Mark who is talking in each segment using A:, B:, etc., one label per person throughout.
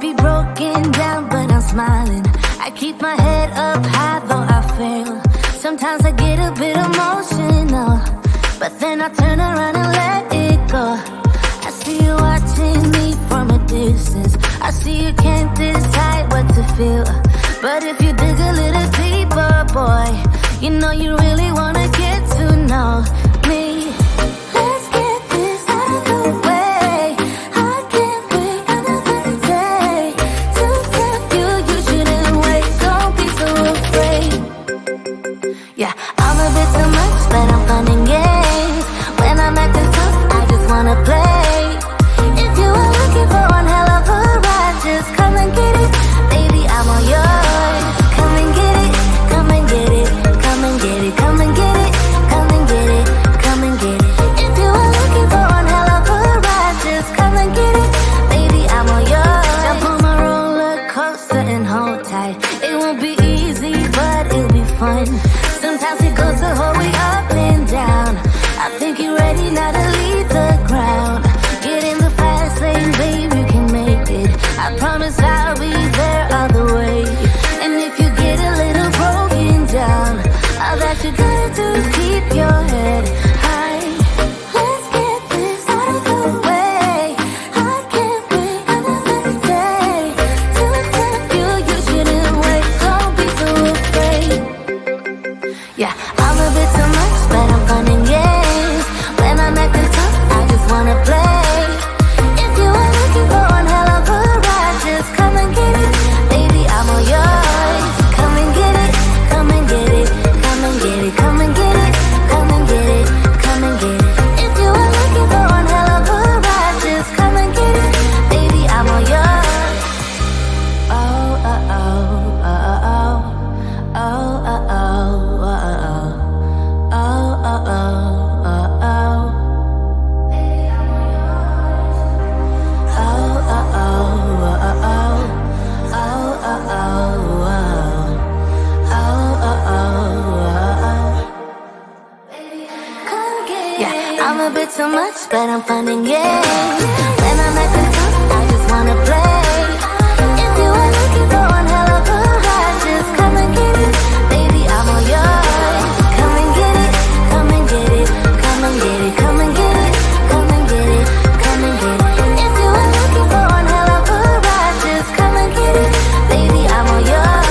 A: be broken down, but I'm smiling. I keep my head up high, though I fail. Sometimes I get a bit emotional, but then I turn around and let it go. I see you watching me from a distance. I see you can't decide what to feel, but if you dig a little deeper, boy, you know you really wanna get to know me. Let's get this out of the way. I can't wait another day to tell you you shouldn't wait. Don't be so afraid. Yeah, I'm a bit too much, but I'm fun and games. When I'm acting tough, I just wanna play. If you are looking for one hell of a ride, just come and get it. Baby, I'm all yours. Come and get it, come and get it, come and get it, come and get it, come and get it, come and get it. If you are looking for one hell of a ride, just come and get it. Baby, I'm all yours. Jump on my roller coaster and hold tight. It won't be easy, but it'll be fun. Sometimes it goes the whole way up and down. I think you're ready now to leave the ground. Get in the fast lane, babe, you can make it. I promise I'll be there all the way. And if you get a little broken down, all that you gotta do is keep your head high. Let's get this out of the way. I can't wait another day to tell you you shouldn't wait. Don't be so afraid. Yeah, I'm a bit too much, but I'm fun and games. When I'm acting tough, I just wanna play. If you are looking for one hell of a ride, just come and get it. Baby, I'm all yours. Come and get it, come and get it, come and get it, come and get it, come and get it, come and get it. If you are looking for one hell of a ride, just come and get it. Baby, I'm all yours. Oh, oh, oh, oh, oh, oh, oh, oh, oh, oh. Oh, oh, oh, oh, oh. Baby, I'm all yours. Oh, oh, oh, oh, oh. Oh, oh, oh, oh. Oh, oh, oh, oh. Come get it. Yeah, I'm a bit too much, but I'm fun and games. When I'm acting tough, I just wanna play. If you are looking for one hell of a ride, just come and get it. Baby, I'm all yours. Come and get it, come and get it, come and get it, come and get it, come and get it, come and get it. If you are looking for one hell of a ride, just come and get it. Baby, I'm all yours.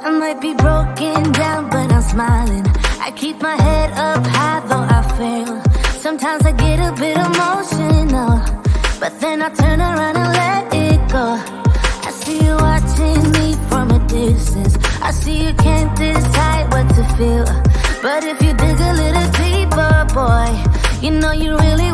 A: I might be broken down, but I'm smiling. I keep my head up high, though I fail. Sometimes I get a bit emotional, but then I turn around and let it go. I see you watching me from a distance. I see you can't decide what to feel, but if you dig a little deeper, boy, you know you really